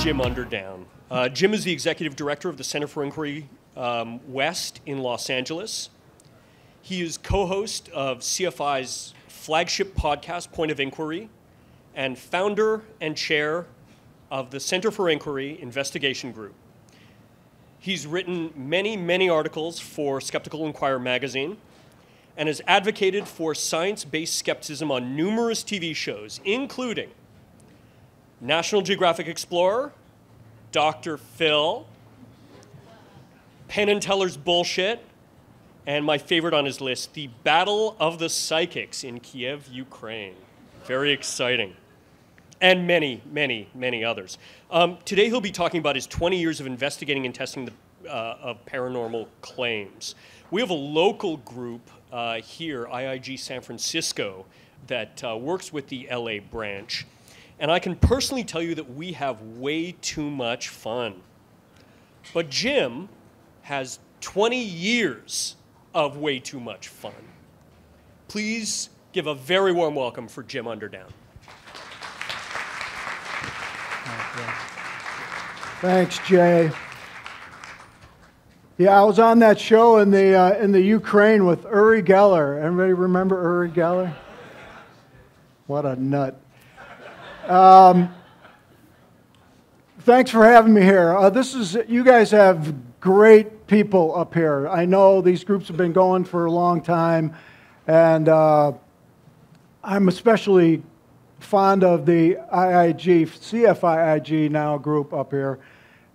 Jim Underdown. Jim is the executive director of the Center for Inquiry West in Los Angeles. He is co-host of CFI's flagship podcast, Point of Inquiry, and founder and chair of the Center for Inquiry Investigation Group. He's written many, many articles for Skeptical Inquirer magazine and has advocated for science-based skepticism on numerous TV shows, including National Geographic Explorer, Dr. Phil, Penn and Teller's Bullshit, and my favorite on his list, the Battle of the Psychics in Kiev, Ukraine. Very exciting. And many, many, many others. Today he'll be talking about his 20 years of investigating and testing of paranormal claims. We have a local group here, IIG San Francisco, that works with the LA branch. And I can personally tell you that we have way too much fun. But Jim has 20 years of way too much fun. Please give a very warm welcome for Jim Underdown. Thanks, Jay. Yeah, I was on that show in the Ukraine with Uri Geller. Everybody remember Uri Geller? What a nut. Thanks for having me here. You guys have great people up here. I know these groups have been going for a long time, and I'm especially fond of the IIG, CFIIG now group up here,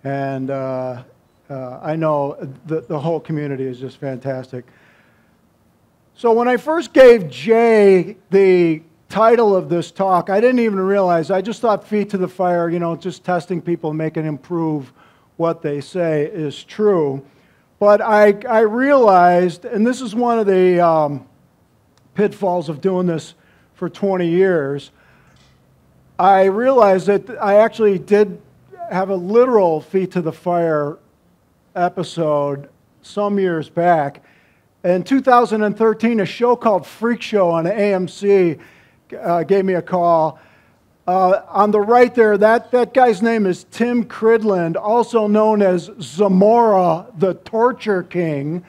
and I know the whole community is just fantastic. So when I first gave Jay the title of this talk, I didn't even realize. I just thought feet to the fire, just testing people and making them prove what they say is true. But I realized, and this is one of the pitfalls of doing this for 20 years, I realized that I actually did have a literal feet to the fire episode some years back. In 2013, a show called Freak Show on AMC gave me a call. On the right there, that guy's name is Tim Cridland, also known as Zamora, the Torture King.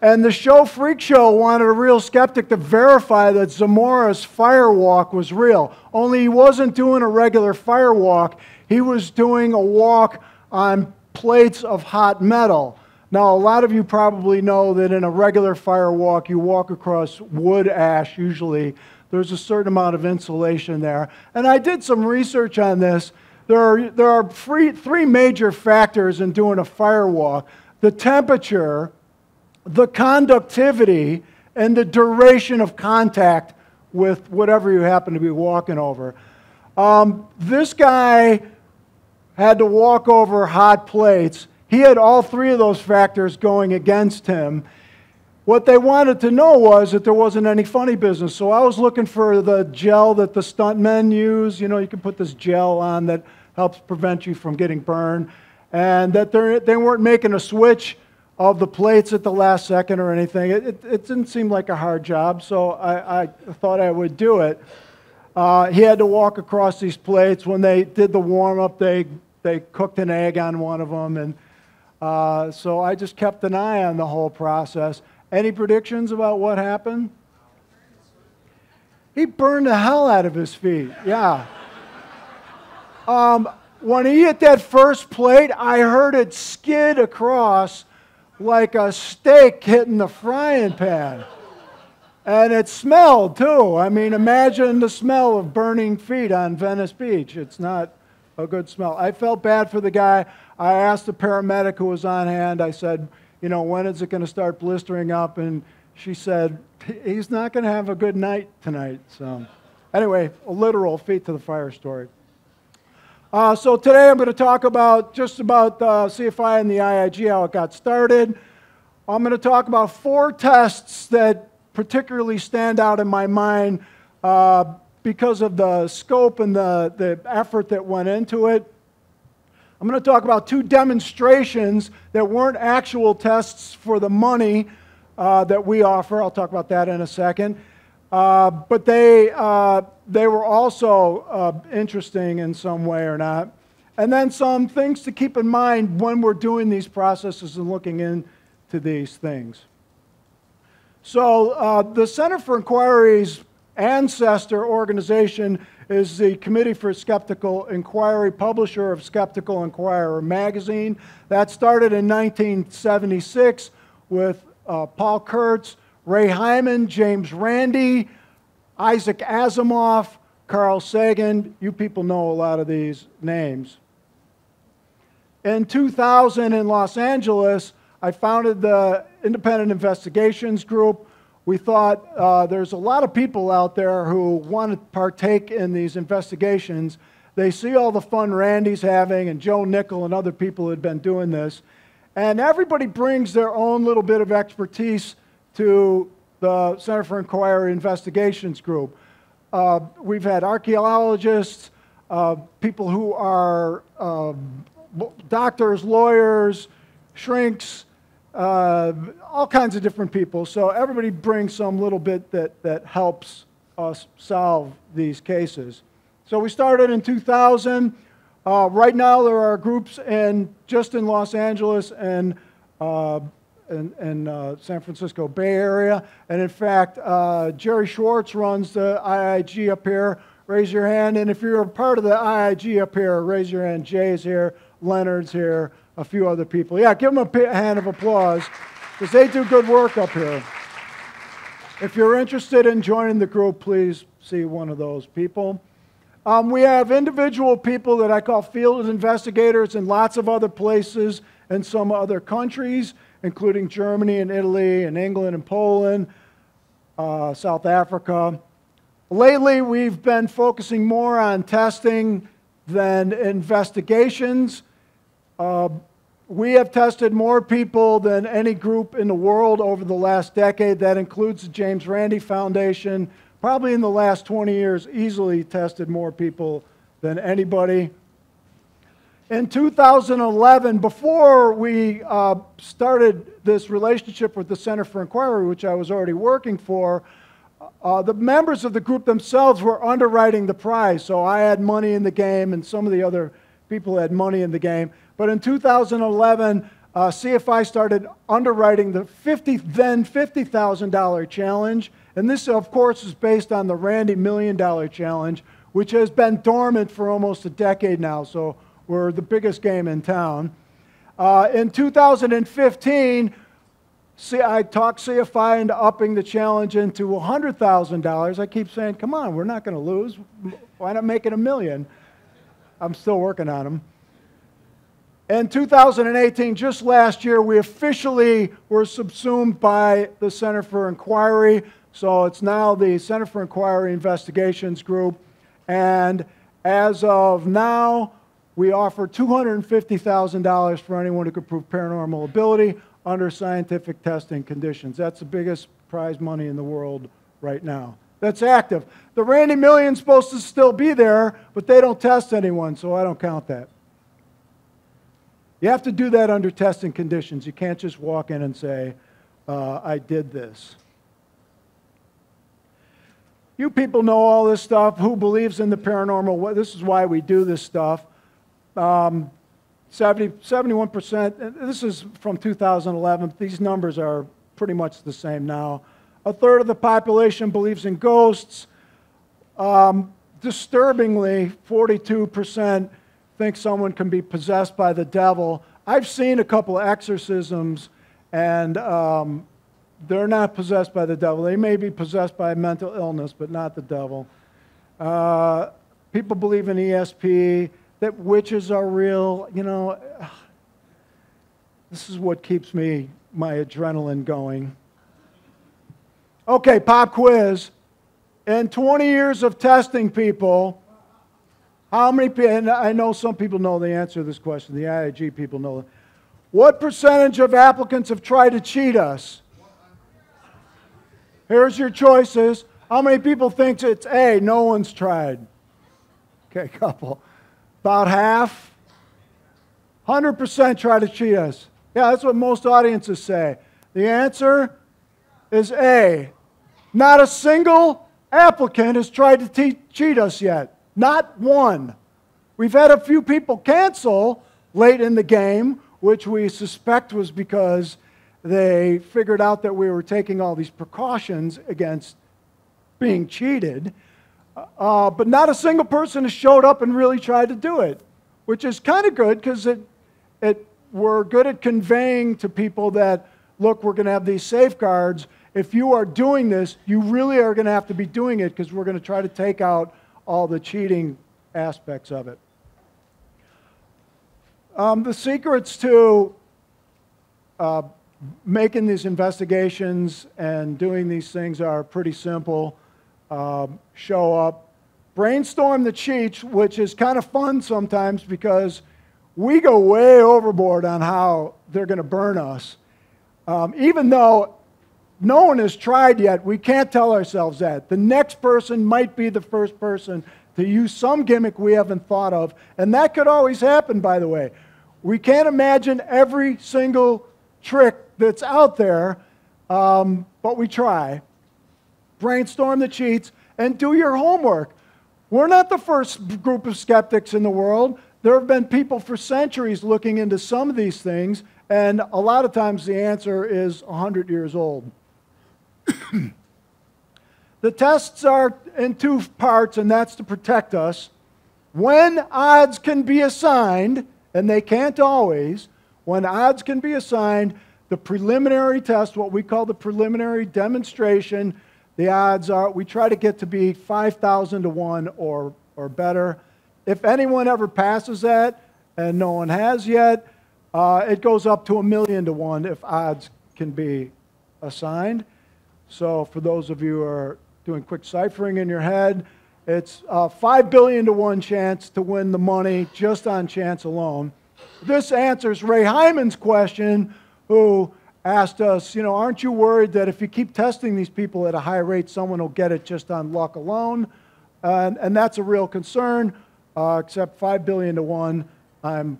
And the show Freak Show wanted a real skeptic to verify that Zamora's firewalk was real. Only he wasn't doing a regular firewalk. He was doing a walk on plates of hot metal. Now, a lot of you probably know that in a regular firewalk, you walk across wood ash usually. There's a certain amount of insulation there. And I did some research on this. There are three major factors in doing a firewalk: the temperature, the conductivity, and the duration of contact with whatever you happen to be walking over. This guy had to walk over hot plates. He had all three of those factors going against him. What they wanted to know was that there wasn't any funny business. So I was looking for the gel that the stuntmen use. You can put this gel on that helps prevent you from getting burned. And that they weren't making a switch of the plates at the last second or anything. It didn't seem like a hard job, so I thought I would do it. He had to walk across these plates. When they did the warm-up, they cooked an egg on one of them. And so I just kept an eye on the whole process. Any predictions about what happened? He burned the hell out of his feet, yeah. When he hit that first plate, I heard it skid across like a steak hitting the frying pan. And it smelled, too. I mean, imagine the smell of burning feet on Venice Beach. It's not a good smell. I felt bad for the guy. I asked the paramedic who was on hand, I said, when is it going to start blistering up? And she said, he's not going to have a good night tonight. So anyway, a literal feet to the fire story. So today I'm going to talk just about CFI and the IIG, how it got started. I'm going to talk about 4 tests that particularly stand out in my mind because of the scope and the effort that went into it. I'm going to talk about 2 demonstrations that weren't actual tests for the money that we offer. I'll talk about that in a second. But they were also interesting in some way or not. and then some things to keep in mind when we're doing these processes and looking into these things. So the Center for Inquiry's ancestor organization is the Committee for Skeptical Inquiry, publisher of Skeptical Inquirer magazine. That started in 1976 with Paul Kurtz, Ray Hyman, James Randi, Isaac Asimov, Carl Sagan. You people know a lot of these names. In 2000 in Los Angeles, I founded the Independent Investigations Group. We thought there's a lot of people out there who want to partake in these investigations. They see all the fun Randy's having and Joe Nickel and other people who had been doing this. And everybody brings their own little bit of expertise to the Center for Inquiry Investigations Group. We've had archaeologists, people who are doctors, lawyers, shrinks, all kinds of different people. So everybody brings some little bit that helps us solve these cases. So we started in 2000. Right now there are groups just in Los Angeles and San Francisco Bay Area. And in fact, Jerry Schwartz runs the IIG up here. Raise your hand. And if you're a part of the IIG up here, raise your hand. Jay's here, Leonard's here, a few other people. Yeah, give them a hand of applause, because they do good work up here. If you're interested in joining the group, please see one of those people. We have individual people that I call field investigators in lots of other places and some other countries, including Germany and Italy and England and Poland, South Africa. Lately, we've been focusing more on testing than investigations. We have tested more people than any group in the world over the last decade. That includes the James Randi Foundation. Probably in the last 20 years, easily tested more people than anybody. In 2011, before we started this relationship with the Center for Inquiry, which I was already working for, the members of the group themselves were underwriting the prize. So I had money in the game, and some of the other people had money in the game. But in 2011, CFI started underwriting the then $50,000 challenge. And this, of course, is based on the Randi $1 Million Challenge, which has been dormant for almost a decade now. So we're the biggest game in town. In 2015, I talked CFI into upping the challenge into $100,000. I keep saying, come on, we're not going to lose. Why not make it $1 million? I'm still working on them. In 2018, just last year, we officially were subsumed by the Center for Inquiry. So it's now the Center for Inquiry Investigations Group. And as of now, we offer $250,000 for anyone who could prove paranormal ability under scientific testing conditions. That's the biggest prize money in the world right now. That's active. The Randi Million's supposed to still be there, but they don't test anyone, so I don't count that. You have to do that under testing conditions. You can't just walk in and say, I did this. You people know all this stuff. Who believes in the paranormal? This is why we do this stuff. 71%, this is from 2011. These numbers are pretty much the same now. A third of the population believes in ghosts. Disturbingly, 42% think someone can be possessed by the devil. I've seen a couple of exorcisms, and they're not possessed by the devil. They may be possessed by mental illness, but not the devil. People believe in ESP, that witches are real. You know, this is what keeps my adrenaline going. Okay, pop quiz. In 20 years of testing people, how many people, and I know some people know the answer to this question, the IIG people know it. What percentage of applicants have tried to cheat us? Here's your choices. How many people think it's A, no one's tried? Okay, a couple. About half. 100% try to cheat us. Yeah, that's what most audiences say. The answer is A. Not a single applicant has tried to cheat us yet. Not one. We've had a few people cancel late in the game, which we suspect was because they figured out that we were taking all these precautions against being cheated. But not a single person has showed up and really tried to do it, which is kind of good because we're good at conveying to people that, look, we're going to have these safeguards. If you are doing this, you really are going to have to be doing it because we're going to try to take out all the cheating aspects of it. The secrets to making these investigations and doing these things are pretty simple. Show up, brainstorm the cheats, which is kind of fun sometimes because we go way overboard on how they're going to burn us. Even though no one has tried yet, we can't tell ourselves that. The next person might be the first person to use some gimmick we haven't thought of, and that could always happen, by the way. We can't imagine every single trick that's out there, but we try. Brainstorm the cheats and do your homework. We're not the first group of skeptics in the world. There have been people for centuries looking into some of these things, and a lot of times the answer is 100 years old. The tests are in two parts, and that's to protect us. When odds can be assigned, and they can't always, when odds can be assigned, the preliminary test, what we call the preliminary demonstration, the odds are, we try to get to be 5,000 to 1 or better. If anyone ever passes that, and no one has yet, it goes up to 1,000,000 to 1 if odds can be assigned. So for those of you who are doing quick ciphering in your head, it's 5 billion to 1 chance to win the money just on chance alone. This answers Ray Hyman's question, who asked us, aren't you worried that if you keep testing these people at a high rate, someone will get it just on luck alone? And that's a real concern, except 5 billion to 1, I'm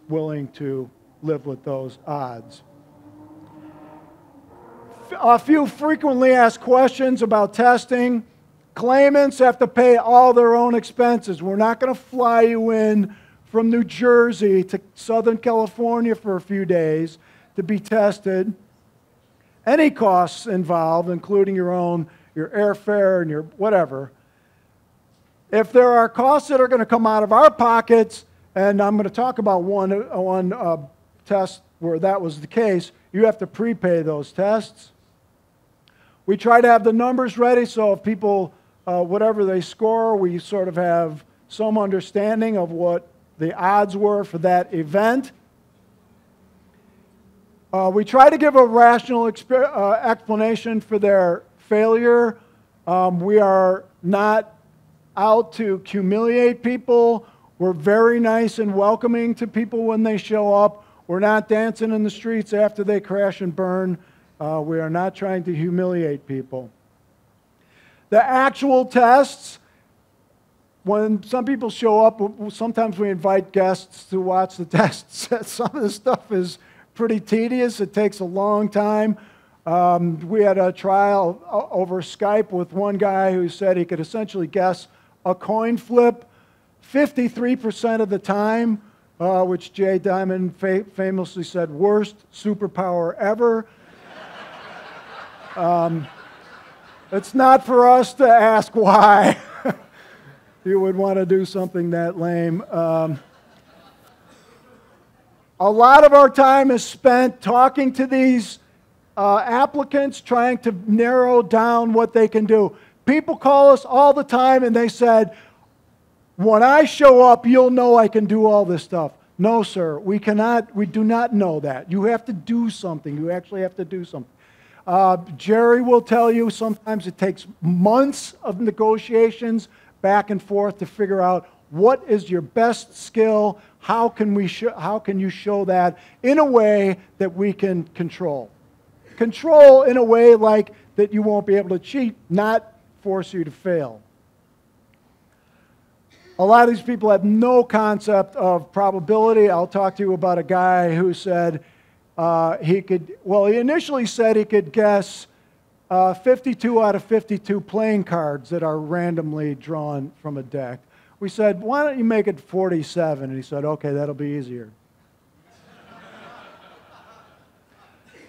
willing to live with those odds. A few frequently asked questions about testing. Claimants have to pay all their own expenses. We're not going to fly you in from New Jersey to Southern California for a few days to be tested. Any costs involved, including your airfare and your whatever. If there are costs that are going to come out of our pockets, and I'm going to talk about one test where that was the case, you have to prepay those tests. We try to have the numbers ready, so if people, whatever they score, we sort of have some understanding of what the odds were for that event. We try to give a rational explanation for their failure. We are not out to humiliate people. We're very nice and welcoming to people when they show up. We're not dancing in the streets after they crash and burn. We are not trying to humiliate people. The actual tests, when some people show up, sometimes we invite guests to watch the tests. Some of the stuff is pretty tedious. It takes a long time. We had a trial over Skype with one guy who said he could essentially guess a coin flip 53% of the time, which Jay Diamond famously said, worst superpower ever. It's not for us to ask why you would want to do something that lame. A lot of our time is spent talking to these applicants, trying to narrow down what they can do. People call us all the time and they said, when I show up, you'll know I can do all this stuff. No, sir, we do not know that. You have to do something. You actually have to do something. Jerry will tell you sometimes it takes months of negotiations back and forth to figure out what is your best skill, how can you show that in a way that we can control. Control in a way like that you won't be able to cheat, not force you to fail. A lot of these people have no concept of probability. I'll talk to you about a guy who said he initially said he could guess 52 out of 52 playing cards that are randomly drawn from a deck, we said, why don't you make it 47? And he said, okay, that'll be easier.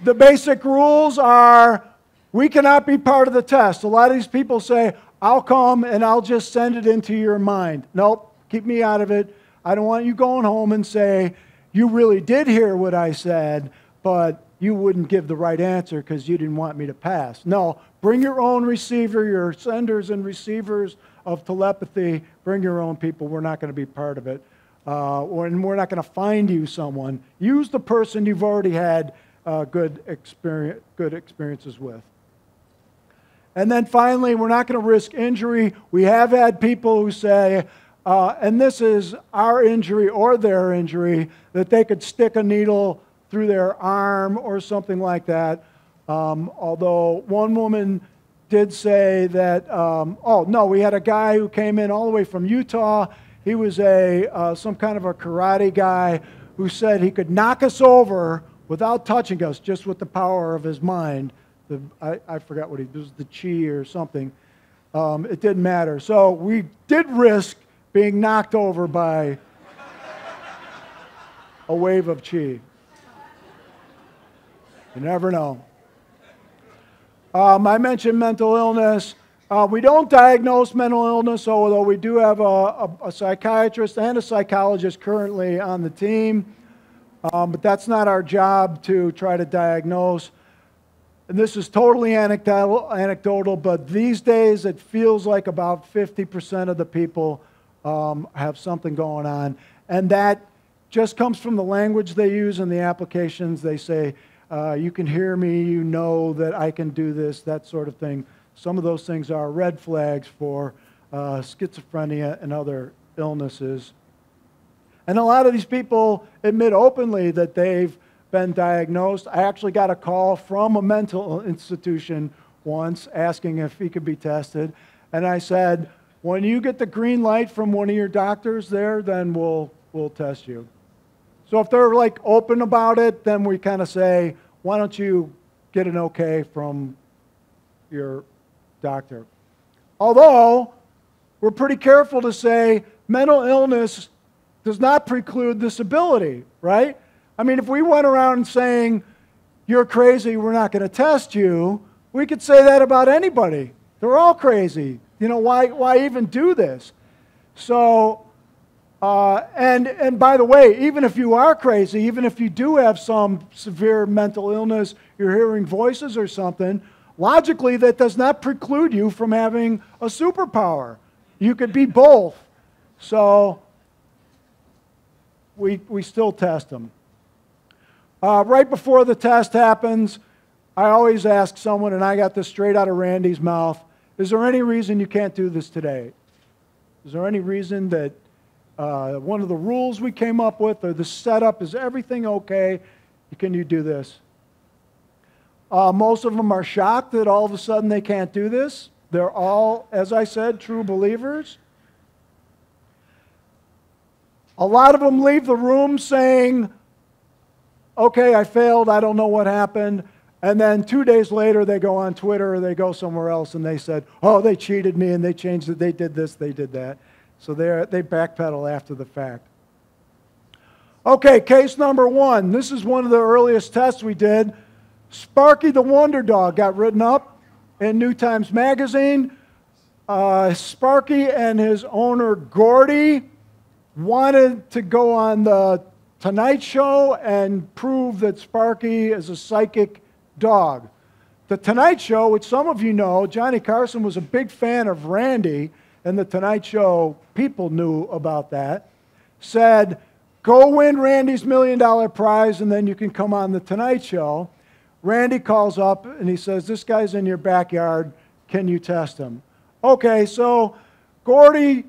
The basic rules are we cannot be part of the test. A lot of these people say, I'll come and I'll just send it into your mind. Nope, keep me out of it. I don't want you going home and say, you really did hear what I said, but you wouldn't give the right answer because you didn't want me to pass. No, bring your own receiver, your senders and receivers of telepathy. Bring your own people. We're not going to be part of it. And we're not going to find you someone. Use the person you've already had good experiences with. And then finally, we're not going to risk injury. We have had people who say, and this is our injury or their injury, that they could stick a needle through their arm or something like that. Although one woman did say that, we had a guy who came in all the way from Utah. He was some kind of a karate guy who said he could knock us over without touching us, just with the power of his mind. I forgot what it was, the chi or something. It didn't matter. So we did risk being knocked over by a wave of chi. You never know. I mentioned mental illness. We don't diagnose mental illness, although we do have a psychiatrist and a psychologist currently on the team. But that's not our job to try to diagnose. And this is totally anecdotal, but these days it feels like about 50% of the people have something going on. And that just comes from the language they use in the applications. They say, you can hear me, you know that I can do this, that sort of thing. Some of those things are red flags for schizophrenia and other illnesses. And a lot of these people admit openly that they've been diagnosed. I actually got a call from a mental institution once asking if he could be tested. And I said, when you get the green light from one of your doctors there, then we'll test you. So if they're like open about it, then we kind of say, why don't you get an okay from your doctor? Although, we're pretty careful to say mental illness does not preclude disability, right? I mean, if we went around saying, you're crazy, we're not going to test you, we could say that about anybody. They're all crazy. You know, why even do this? So, and by the way, even if you are crazy, even if you do have some severe mental illness, you're hearing voices or something, logically that does not preclude you from having a superpower. You could be both. So, we still test them. Right before the test happens, I always ask someone, and I got this straight out of Randy's mouth, is there any reason you can't do this today? Is there any reason that one of the rules we came up with or the setup, is everything okay? Can you do this? Most of them are shocked that all of a sudden they can't do this. They're all, as I said, true believers. A lot of them leave the room saying, okay, I failed, I don't know what happened. And then 2 days later, they go on Twitter or they go somewhere else and they said, oh, they cheated me and they changed it, they did this, they did that. So they backpedal after the fact. Okay, case number one. This is one of the earliest tests we did. Sparky the Wonder Dog got written up in New Times Magazine. Sparky and his owner, Gordy, wanted to go on the Tonight Show and prove that Sparky is a psychic dog. The Tonight Show, which some of you know, Johnny Carson was a big fan of Randy, and the Tonight Show people knew about that, said, go win Randy's $1 million prize and then you can come on the Tonight Show. Randy calls up and he says, this guy's in your backyard, can you test him? Okay, so Gordy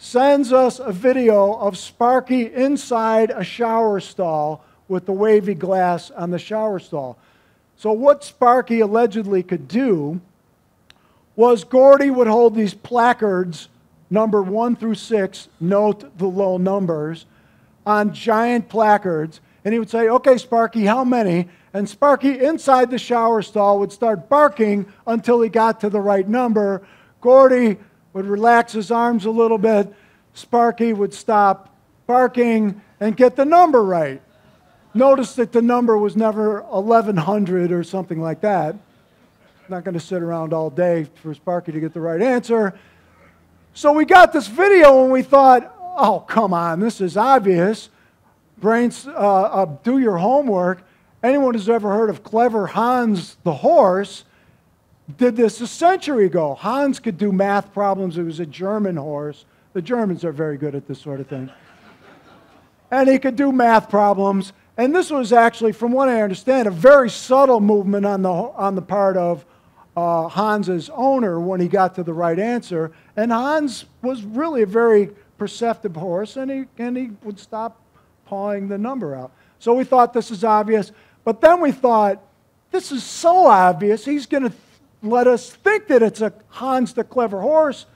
sends us a video of Sparky inside a shower stall with the wavy glass on the shower stall. So what Sparky allegedly could do was Gordy would hold these placards, number 1 through 6, note the low numbers, on giant placards, and he would say, okay, Sparky, how many? And Sparky inside the shower stall would start barking until he got to the right number. Gordy would relax his arms a little bit, Sparky would stop barking and get the number right. Notice that the number was never 1100 or something like that. Not going to sit around all day for Sparky to get the right answer. So we got this video and we thought, oh, come on, this is obvious. Brains, do your homework. Anyone who's ever heard of Clever Hans the horse did this a century ago. Hans could do math problems. It was a German horse. The Germans are very good at this sort of thing. And he could do math problems. And this was actually, from what I understand, a very subtle movement on the part of Hans's owner when he got to the right answer. And Hans was really a very perceptive horse, and he would stop pawing the number out. So we thought this is obvious. But then we thought, this is so obvious, he's going to let us think that it's a Hans the Clever Horse,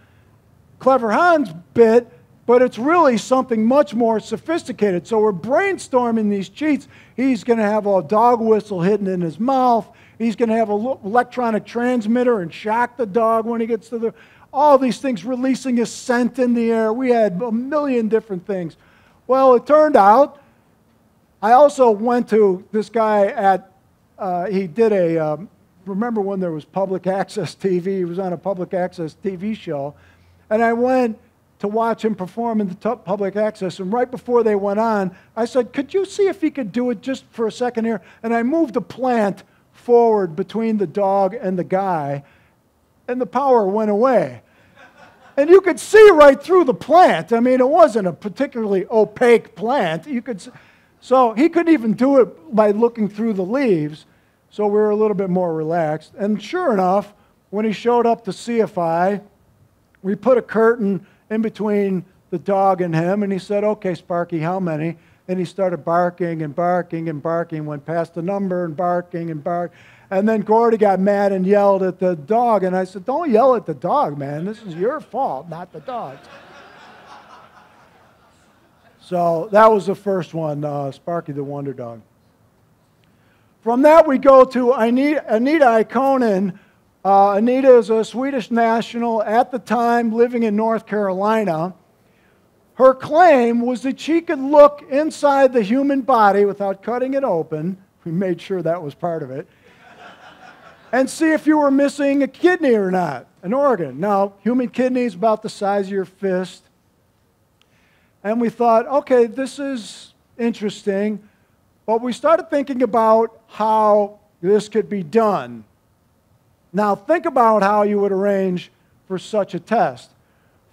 Clever Hans bit, but it's really something much more sophisticated. So we're brainstorming these cheats. He's going to have a dog whistle hidden in his mouth. He's going to have an electronic transmitter and shock the dog when he gets to all these things, releasing a scent in the air. We had a million different things. Well, it turned out, I also went to this guy at, he did remember when there was public access TV? He was on a public access TV show. And I went to watch him perform in the public access. And right before they went on, I said, could you see if he could do it just for a second here? And I moved a plant forward between the dog and the guy, and the power went away. And you could see right through the plant. I mean, it wasn't a particularly opaque plant. So he couldn't even do it by looking through the leaves. So we were a little bit more relaxed. And sure enough, when he showed up to CFI, we put a curtain in between the dog and him, and he said, okay, Sparky, how many? And he started barking and barking and barking, went past the number and barking and barking. And then Gordy got mad and yelled at the dog, and I said, don't yell at the dog, man. This is your fault, not the dog's. So that was the first one, Sparky the Wonder Dog. From that, we go to Anita Ikonen. Anita is a Swedish national at the time living in North Carolina. Her claim was that she could look inside the human body without cutting it open. We made sure that was part of it. And see if you were missing a kidney or not, an organ. Now, human kidney is about the size of your fist. And we thought, okay, this is interesting. But we started thinking about how this could be done. Now, think about how you would arrange for such a test.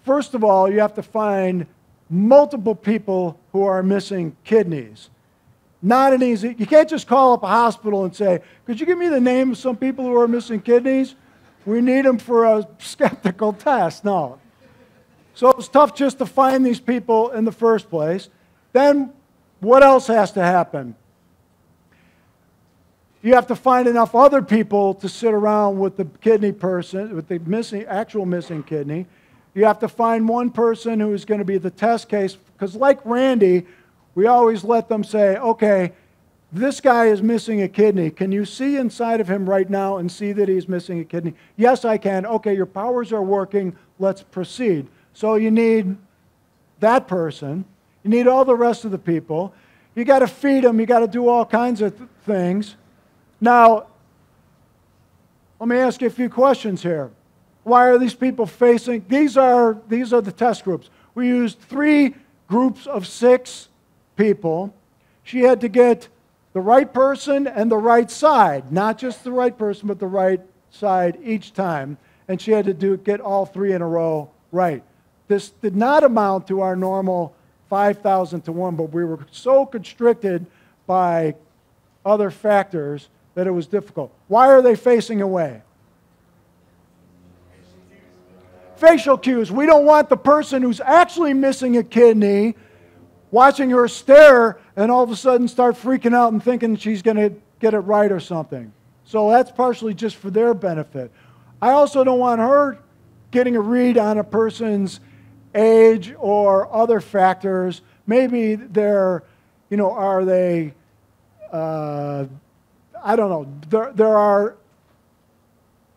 First of all, you have to find multiple people who are missing kidneys. Not an easy, you can't just call up a hospital and say, could you give me the name of some people who are missing kidneys? We need them for a skeptical test. No. So it was tough just to find these people in the first place. Then what else has to happen? You have to find enough other people to sit around with the kidney person, with the actual missing kidney. You have to find one person who is going to be the test case, because like Randy, we always let them say, okay, this guy is missing a kidney. Can you see inside of him right now and see that he's missing a kidney? Yes, I can. Okay, your powers are working. Let's proceed. So you need that person. You need all the rest of the people. You got to feed them. You got to do all kinds of things. Now, let me ask you a few questions here. Why are these people facing? These are the test groups. We used 3 groups of 6 people. She had to get the right person and the right side, not just the right person, but the right side each time. And she had to get all 3 in a row right. This did not amount to our normal 5,000 to 1, but we were so constricted by other factors that it was difficult. Why are they facing away? Facial cues. We don't want the person who's actually missing a kidney watching her stare and all of a sudden start freaking out and thinking she's going to get it right or something. So that's partially just for their benefit. I also don't want her getting a read on a person's age or other factors. Maybe they're, are they, I don't know. There are,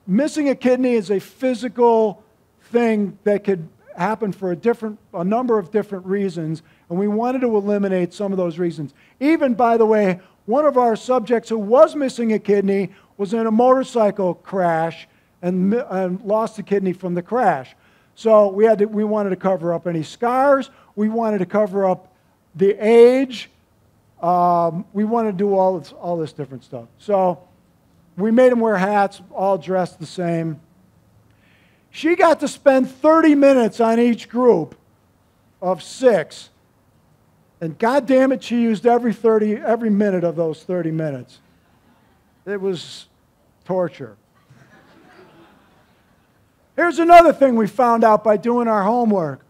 missing a kidney is a physical thing that could happened for a number of different reasons, and we wanted to eliminate some of those reasons. Even, by the way, one of our subjects who was missing a kidney was in a motorcycle crash and lost a kidney from the crash. So we wanted to cover up any scars. We wanted to cover up the age. We wanted to do all this different stuff. So we made them wear hats, all dressed the same. She got to spend 30 minutes on each group of 6. And God damn it, she used every minute of those 30 minutes. It was torture. Here's another thing we found out by doing our homework.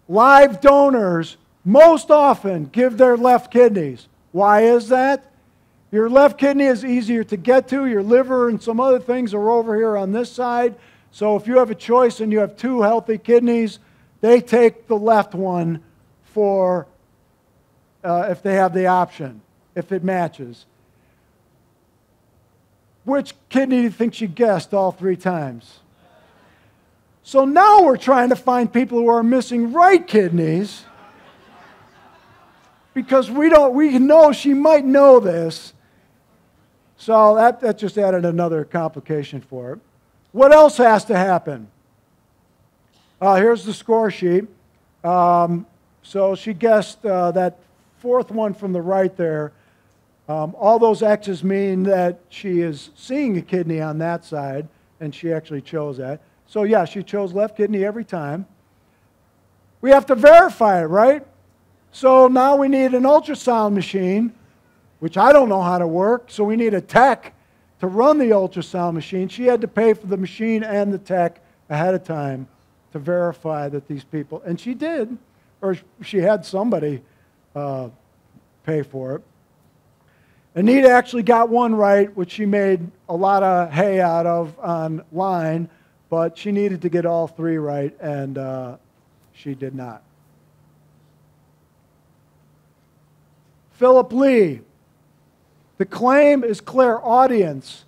Live donors most often give their left kidneys. Why is that? Your left kidney is easier to get to. Your liver and some other things are over here on this side. So if you have a choice and you have 2 healthy kidneys, they take the left one for if they have the option, if it matches. Which kidney do you think she guessed all 3 times? So now we're trying to find people who are missing right kidneys because we know she might know this. So that just added another complication for it. What else has to happen? Here's the score sheet. So she guessed that 4th one from the right there. All those X's mean that she is seeing a kidney on that side, and she actually chose that. So yeah, she chose left kidney every time. We have to verify it, right? So now we need an ultrasound machine, which I don't know how to work, so we need a tech to run the ultrasound machine. She had to pay for the machine and the tech ahead of time to verify that these people, and she did, or she had somebody pay for it. Anita actually got one right, which she made a lot of hay out of online, but she needed to get all 3 right, and she did not. Phillip Lee. The claim is clairaudience,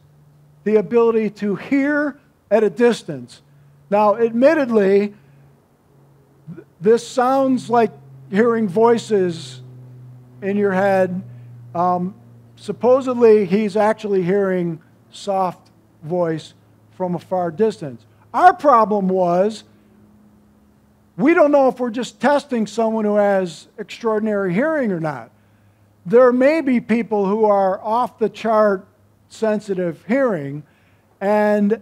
the ability to hear at a distance. Now, admittedly, this sounds like hearing voices in your head. Supposedly, he's actually hearing soft voice from a far distance. Our problem was, we don't know if we're just testing someone who has extraordinary hearing or not. There may be people who are off the chart sensitive hearing, and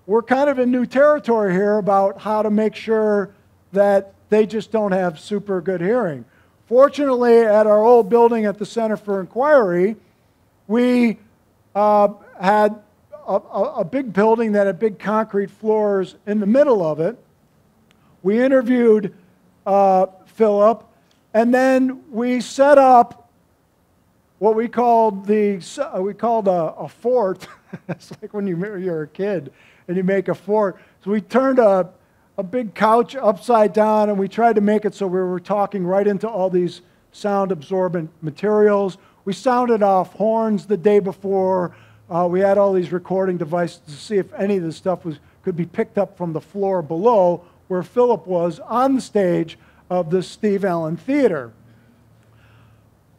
we're kind of in new territory here about how to make sure that they just don't have super good hearing. Fortunately, at our old building at the Center for Inquiry, we had a big building that had big concrete floors in the middle of it. We interviewed Phillip, and then we set up what we called a fort. It's like when you're a kid and you make a fort. So we turned a big couch upside down, and we tried to make it so we were talking right into all these sound-absorbent materials. We sounded off horns the day before. We had all these recording devices to see if any of this stuff could be picked up from the floor below where Phillip was on the stage of the Steve Allen Theater.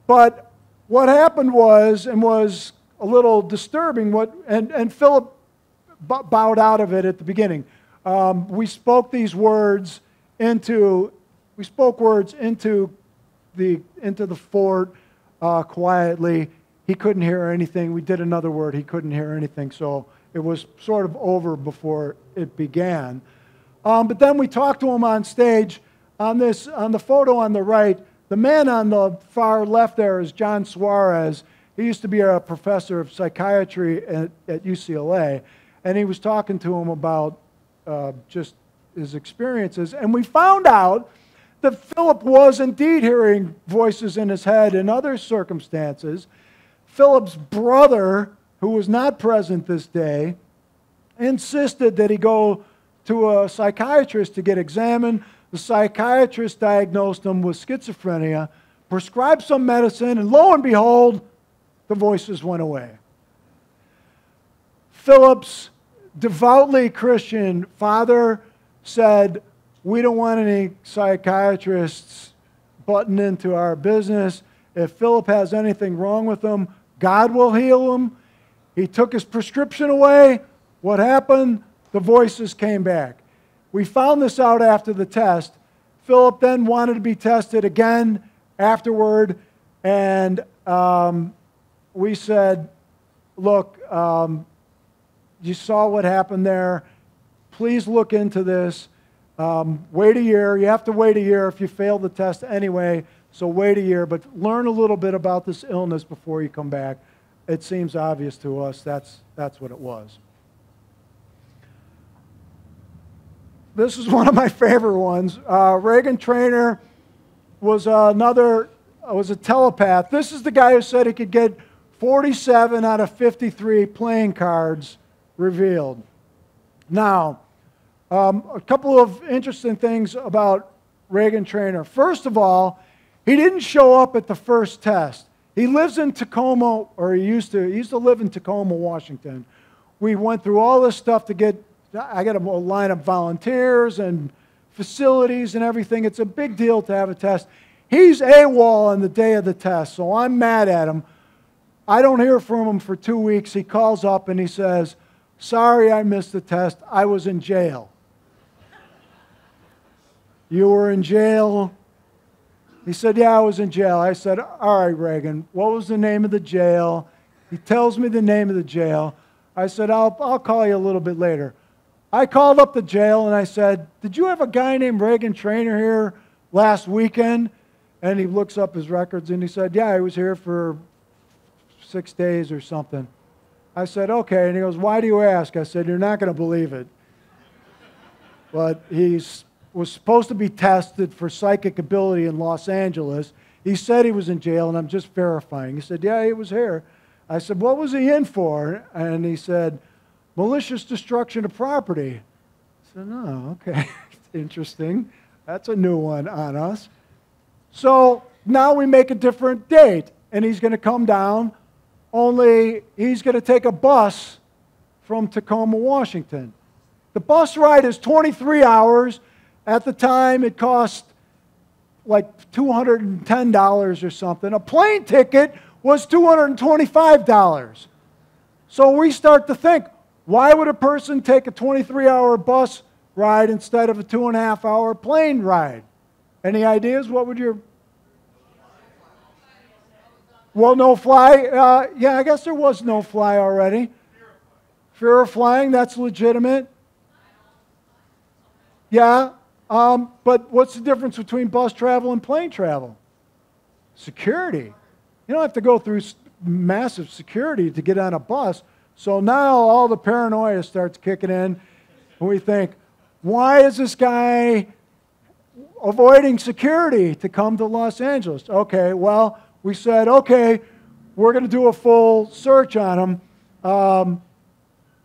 But what happened was, and was a little disturbing, and Phillip bowed out of it at the beginning. We spoke words into the fort quietly. He couldn't hear anything. We did another word. He couldn't hear anything. So it was sort of over before it began. But then we talked to him on stage. On the photo on the right, the man on the far left there is John Suarez. He used to be a professor of psychiatry at UCLA, and he was talking to him about just his experiences. And we found out that Phillip was indeed hearing voices in his head in other circumstances. Phillip's brother, who was not present this day, insisted that he go to a psychiatrist to get examined. The psychiatrist diagnosed him with schizophrenia, prescribed some medicine, and lo and behold, the voices went away. Phillip's devoutly Christian father said, We don't want any psychiatrists butting into our business. If Phillip has anything wrong with him, God will heal him. He took his prescription away. What happened? The voices came back. We found this out after the test. Phillip then wanted to be tested again afterward, and we said, look, you saw what happened there. Please look into this. Wait a year. You have to wait a year if you fail the test anyway, so wait a year, but learn a little bit about this illness before you come back. It seems obvious to us that's what it was. This is one of my favorite ones. Regen Traynor was a telepath. This is the guy who said he could get 47 out of 53 playing cards revealed. Now, a couple of interesting things about Regen Traynor. First of all, he didn't show up at the first test. He lives in Tacoma, or he used to live in Tacoma, Washington. We went through all this stuff to get, I got to line up volunteers and facilities and everything. It's a big deal to have a test. He's AWOL on the day of the test, so I'm mad at him. I don't hear from him for 2 weeks. He calls up and he says, sorry I missed the test. I was in jail. You were in jail? He said, yeah, I was in jail. I said, all right, Regen, what was the name of the jail? He tells me the name of the jail. I said, I'll call you a little bit later. I called up the jail and I said, did you have a guy named Regen Traynor here last weekend? And he looks up his records and he said, yeah, he was here for 6 days or something. I said, okay. And he goes, why do you ask? I said, you're not going to believe it. But he was supposed to be tested for psychic ability in Los Angeles. He said he was in jail, and I'm just verifying. He said, yeah, he was here. I said, what was he in for? And he said, malicious destruction of property. I said, oh, okay, interesting. That's a new one on us. So now we make a different date, and he's going to come down, only he's going to take a bus from Tacoma, Washington. The bus ride is 23 hours. At the time, it cost like $210 or something. A plane ticket was $225. So we start to think, why would a person take a 23-hour bus ride instead of a 2.5-hour plane ride? Any ideas? What would your... Well, no fly. Yeah, I guess there was no fly already. Fear of flying, that's legitimate. Yeah. But what's the difference between bus travel and plane travel? Security. You don't have to go through massive security to get on a bus. So now all the paranoia starts kicking in, and we think, why is this guy avoiding security to come to Los Angeles? Okay, well, we said, okay, we're going to do a full search on him.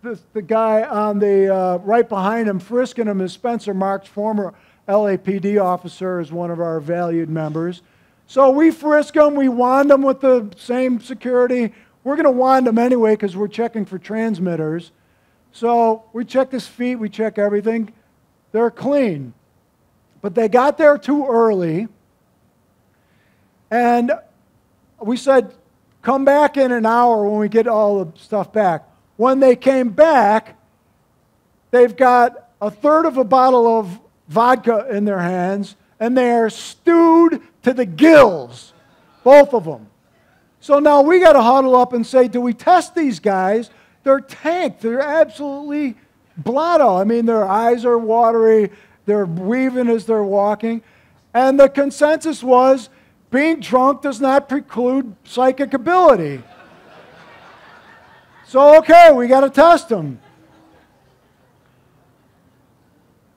The guy on the right behind him, frisking him, is Spencer Marks, former LAPD officer, is one of our valued members. So we frisk him, we wand him with the same security. We're going to wand him anyway because we're checking for transmitters. So we check his feet, we check everything. They're clean. But they got there too early. And we said, come back in an hour when we get all the stuff back. When they came back, they've got a third of a bottle of vodka in their hands, and they are stewed to the gills, both of them. So now we got to huddle up and say, do we test these guys? They're tanked. They're absolutely blotto. I mean, their eyes are watery. They're weaving as they're walking. And the consensus was, being drunk does not preclude psychic ability. So, okay, we got to test him.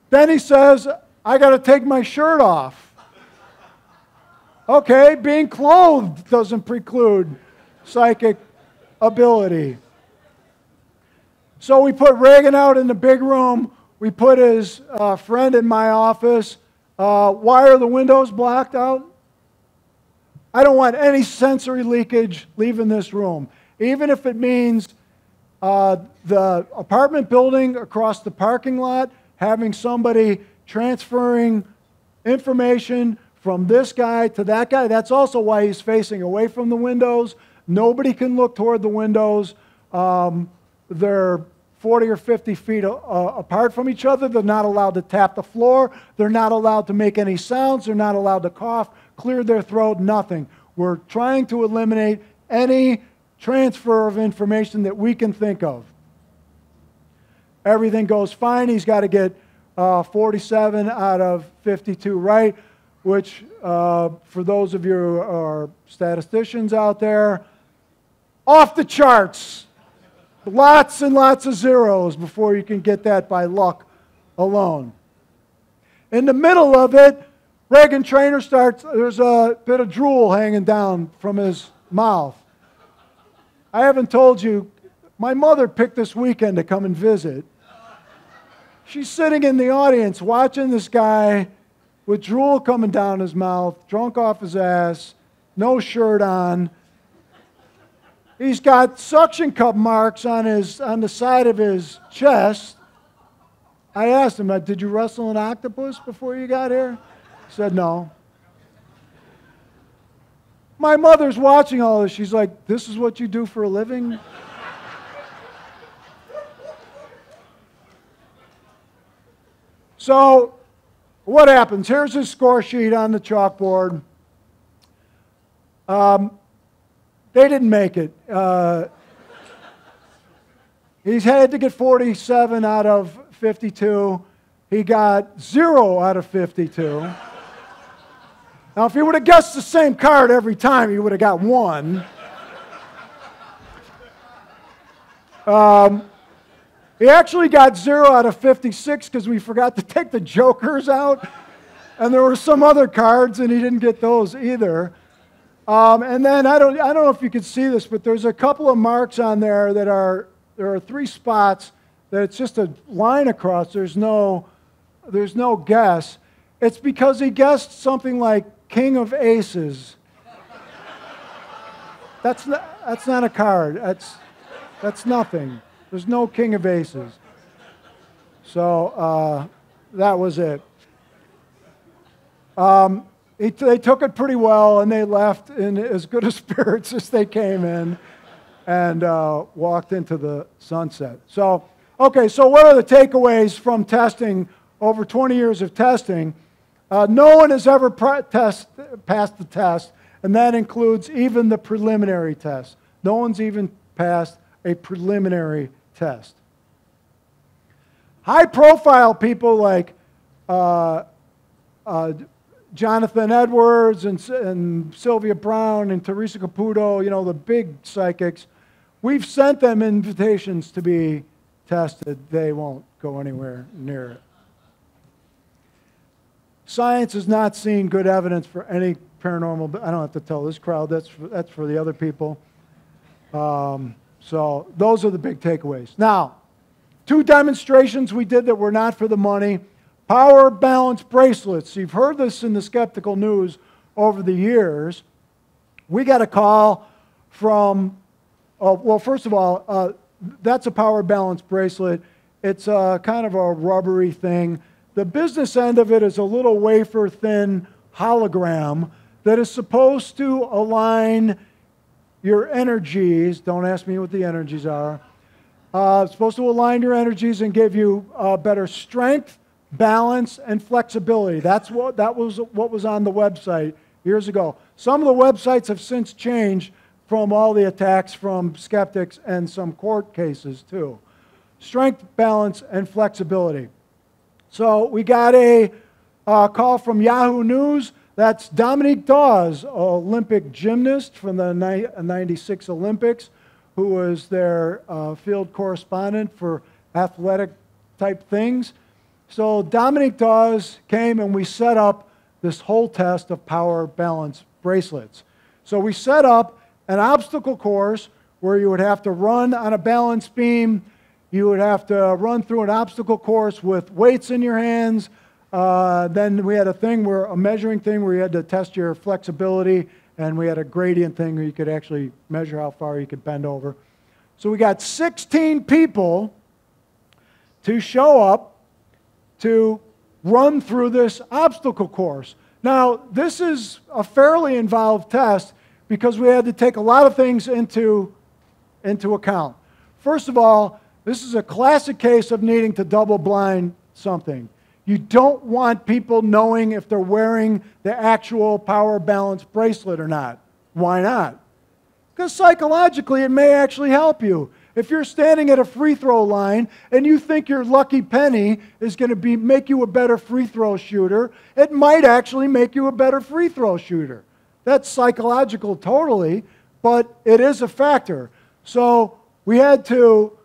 Then he says, I got to take my shirt off. Okay, being clothed doesn't preclude psychic ability. So we put Regen out in the big room. We put his friend in my office. Why are the windows blocked out? I don't want any sensory leakage leaving this room, even if it means the apartment building across the parking lot having somebody transferring information from this guy to that guy. That's also why he's facing away from the windows. Nobody can look toward the windows. They're 40 or 50 feet apart from each other. They're not allowed to tap the floor. They're not allowed to make any sounds. They're not allowed to cough, clear their throat, nothing. We're trying to eliminate any transfer of information that we can think of. Everything goes fine. He's got to get 47 out of 52 right, which for those of you who are statisticians out there, off the charts. Lots and lots of zeros before you can get that by luck alone. In the middle of it, Regen Traynor starts, there's a bit of drool hanging down from his mouth. I haven't told you, my mother picked this weekend to come and visit. She's sitting in the audience watching this guy with drool coming down his mouth, drunk off his ass, no shirt on. He's got suction cup marks on the side of his chest. I asked him, did you wrestle an octopus before you got here? He said, no. My mother's watching all this. She's like, this is what you do for a living? So, what happens? Here's his score sheet on the chalkboard. They didn't make it. He's had to get 47 out of 52. He got 0 out of 52. Now, if he would have guessed the same card every time, he would have got 1. He actually got 0 out of 56 because we forgot to take the jokers out. And there were some other cards, and he didn't get those either. And then, I don't know if you can see this, but there's a couple of marks on there that there are 3 spots that it's just a line across. There's no guess. It's because he guessed something like King of Aces. That's not a card. That's nothing. There's no King of Aces. So that was it. They took it pretty well, and they left in as good a spirits as they came in and walked into the sunset. So, okay, so what are the takeaways from testing, over 20 years of testing? No one has ever passed the test, and that includes even the preliminary test. No one's even passed a preliminary test. High-profile people like Jonathan Edwards and Sylvia Brown and Teresa Caputo, you know, the big psychics, we've sent them invitations to be tested. They won't go anywhere near it. Science has not seen good evidence for any paranormal. I don't have to tell this crowd. That's for the other people. So those are the big takeaways. Now, 2 demonstrations we did that were not for the money. Power balance bracelets. You've heard this in the skeptical news over the years. We got a call from, well, first of all, that's a power balance bracelet. It's kind of a rubbery thing. The business end of it is a little wafer-thin hologram that is supposed to align your energies. Don't ask me what the energies are. It's supposed to align your energies and give you better strength, balance, and flexibility. That was what was on the website years ago. Some of the websites have since changed from all the attacks from skeptics and some court cases too. Strength, balance, and flexibility. So we got a call from Yahoo News. That's Dominique Dawes, Olympic gymnast from the 96 Olympics, who was their field correspondent for athletic type things. So Dominique Dawes came and we set up this whole test of power balance bracelets. So we set up an obstacle course where you would have to run on a balance beam. You would have to run through an obstacle course with weights in your hands. Then we had a measuring thing where you had to test your flexibility, and we had a gradient thing where you could actually measure how far you could bend over. So we got 16 people to show up to run through this obstacle course. Now, this is a fairly involved test because we had to take a lot of things into account. First of all, this is a classic case of needing to double-blind something. You don't want people knowing if they're wearing the actual power balance bracelet or not. Why not? Because psychologically, it may actually help you. If you're standing at a free throw line and you think your lucky penny is going to make you a better free throw shooter, it might actually make you a better free throw shooter. That's psychological totally, but it is a factor. So we had to,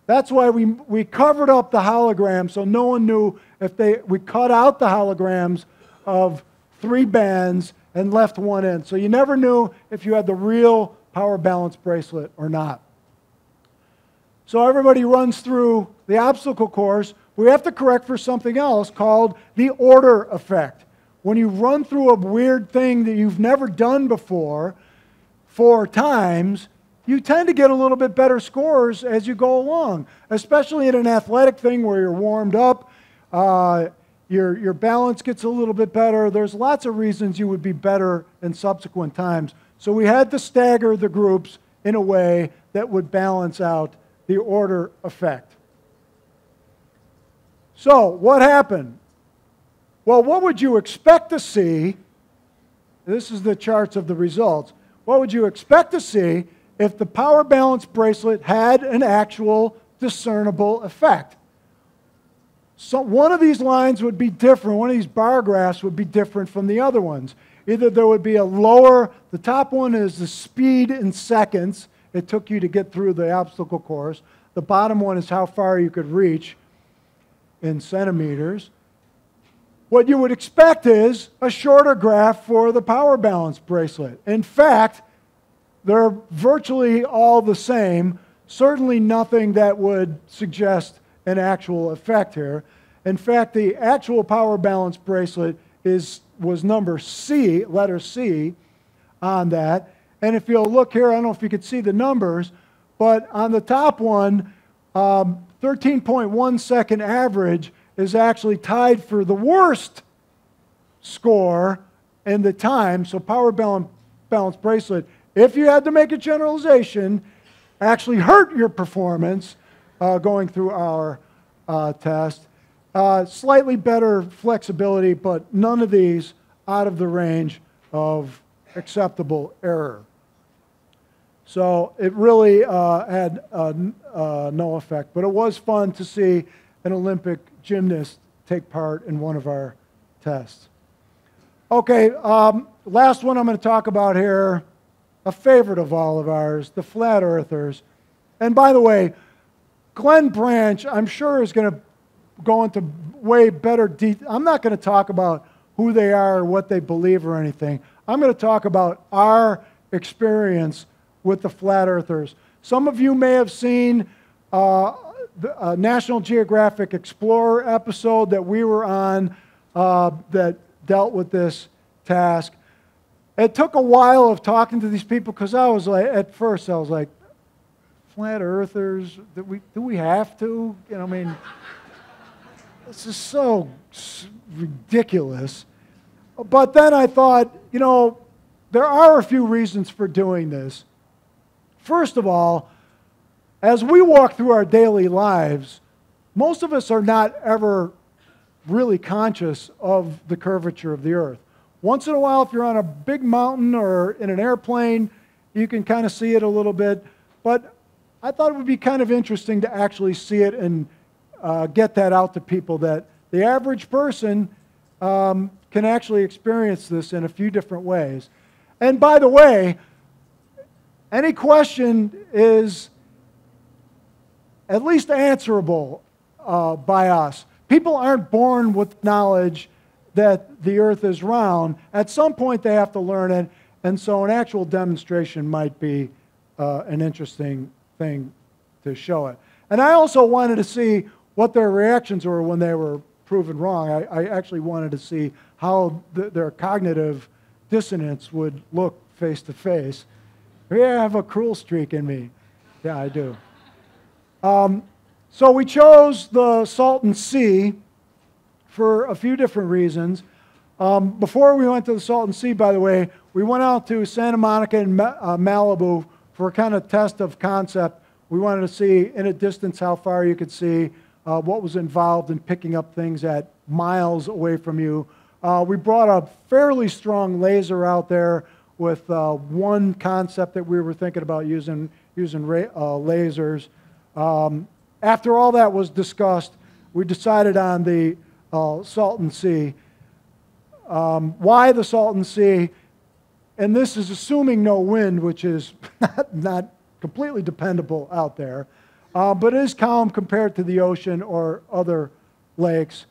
that's why we covered up the hologram so no one knew if we cut out the holograms of 3 bands and left one in. So you never knew if you had the real power balance bracelet or not. So everybody runs through the obstacle course. We have to correct for something else called the order effect. When you run through a weird thing that you've never done before 4 times, you tend to get a little bit better scores as you go along, especially in an athletic thing where you're warmed up, your balance gets a little bit better. There's lots of reasons you would be better in subsequent times. So we had to stagger the groups in a way that would balance out the order effect. So what happened? Well, what would you expect to see? This is the charts of the results. What would you expect to see if the power balance bracelet had an actual discernible effect? So one of these lines would be different. One of these bar graphs would be different from the other ones. Either there would be a lower, the top one is the speed in seconds it took you to get through the obstacle course. The bottom one is how far you could reach in centimeters. What you would expect is a shorter graph for the power balance bracelet. In fact, they're virtually all the same. Certainly nothing that would suggest an actual effect here. In fact, the actual power balance bracelet was number C, letter C, on that. And if you'll look here, I don't know if you could see the numbers, but on the top one, 13.1 second average is actually tied for the worst score in the time. So power balance bracelet, if you had to make a generalization, actually hurt your performance going through our test. Slightly better flexibility, but none of these out of the range of acceptable error. So it really had no effect, but it was fun to see an Olympic gymnast take part in one of our tests. Okay, last one I'm going to talk about here, a favorite of all of ours, the flat earthers. And by the way, Glenn Branch, I'm sure, is going to go into way better detail. I'm not going to talk about who they are or what they believe or anything. I'm going to talk about our experience with the flat earthers. Some of you may have seen the National Geographic Explorer episode that we were on that dealt with this task. It took a while of talking to these people because I was like, at first I was like, flat earthers, do we have to? You know, I mean, this is so ridiculous. But then I thought, you know, there are a few reasons for doing this. First of all, as we walk through our daily lives, most of us are not ever really conscious of the curvature of the earth. Once in a while, if you're on a big mountain or in an airplane, you can kind of see it a little bit. But I thought it would be kind of interesting to actually see it and get that out to people, that the average person can actually experience this in a few different ways. And by the way, any question is at least answerable by us. People aren't born with knowledge that the earth is round. At some point they have to learn it, and so an actual demonstration might be an interesting thing to show it. And I also wanted to see what their reactions were when they were proven wrong. I actually wanted to see how their cognitive dissonance would look face to face. Yeah, I have a cruel streak in me. Yeah, I do. So we chose the Salton Sea for a few different reasons. Before we went to the Salton Sea, by the way, we went out to Santa Monica and Malibu for a kind of test of concept. We wanted to see in a distance how far you could see, what was involved in picking up things at miles away from you. We brought a fairly strong laser out there with one concept that we were thinking about using lasers. After all that was discussed, we decided on the Salton Sea. Why the Salton Sea? And this is assuming no wind, which is not completely dependable out there, but it is calm compared to the ocean or other lakes.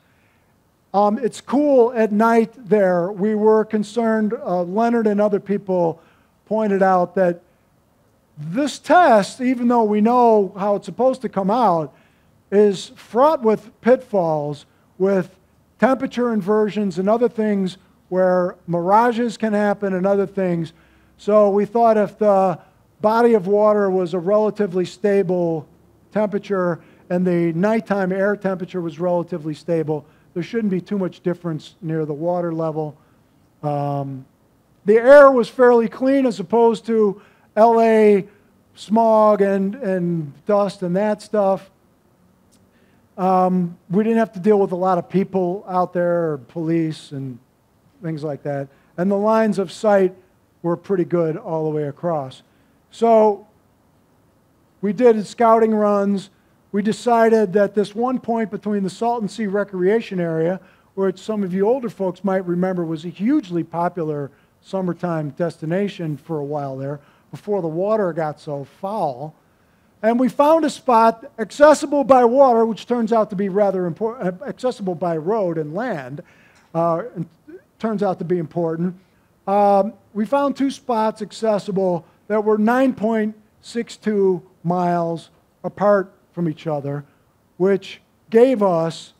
It's cool at night there. We were concerned, Leonard and other people pointed out that this test, even though we know how it's supposed to come out, is fraught with pitfalls, with temperature inversions and other things where mirages can happen and other things. So we thought if the body of water was a relatively stable temperature and the nighttime air temperature was relatively stable, there shouldn't be too much difference near the water level. The air was fairly clean as opposed to LA smog and dust and that stuff. We didn't have to deal with a lot of people out there, or police and things like that. And the lines of sight were pretty good all the way across. So we did scouting runs. We decided that this one point between the Salton Sea Recreation Area, which some of you older folks might remember was a hugely popular summertime destination for a while there, before the water got so foul. And we found a spot accessible by water, which turns out to be rather important, accessible by road and land, turns out to be important. We found two spots accessible that were 9.62 miles apart from each other, which gave us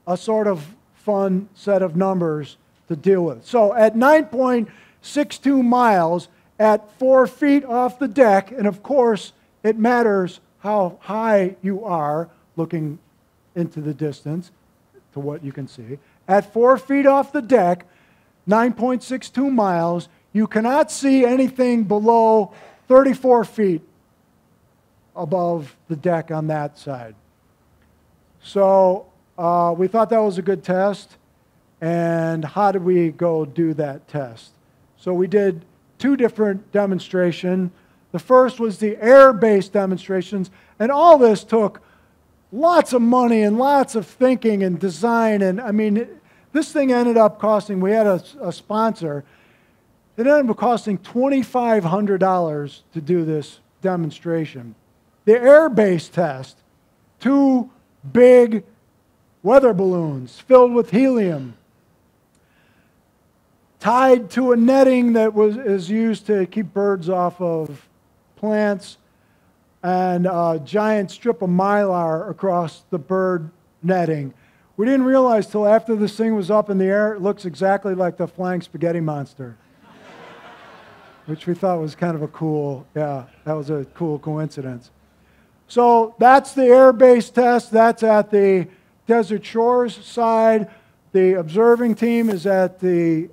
a sort of fun set of numbers to deal with. So at 9.62 miles, at 4 feet off the deck, and of course it matters how high you are looking into the distance to what you can see. At 4 feet off the deck, 9.62 miles, you cannot see anything below 34 feet above the deck on that side. So we thought that was a good test. And how did we go do that test? So we did two different demonstrations. The first was the air-based demonstrations, and all this took lots of money and lots of thinking and design. And I mean, this thing ended up costing, we had a sponsor, it ended up costing $2,500 to do this demonstration. The air-based test, two big weather balloons filled with helium, tied to a netting that is used to keep birds off of plants, and a giant strip of mylar across the bird netting. We didn't realize till after this thing was up in the air, it looks exactly like the flying spaghetti monster, which we thought was kind of a cool, that was a cool coincidence. So that's the air-based test. That's at the Desert Shores side. The observing team is at the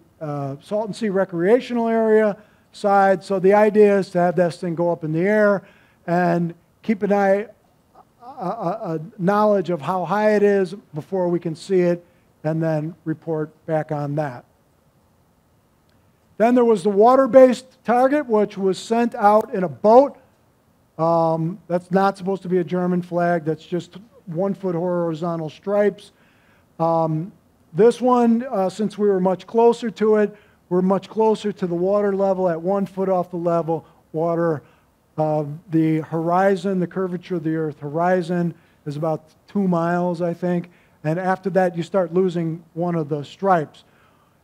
Salton Sea Recreational Area side. So the idea is to have this thing go up in the air and keep an eye, a knowledge of how high it is before we can see it, and then report back on that. Then there was the water-based target, which was sent out in a boat. That's not supposed to be a German flag. That's just 1 foot horizontal stripes. This one, since we were much closer to it, we're much closer to the water level at 1 foot off the level water. The horizon, the curvature of the Earth horizon is about 2 miles, I think. And after that, you start losing one of the stripes.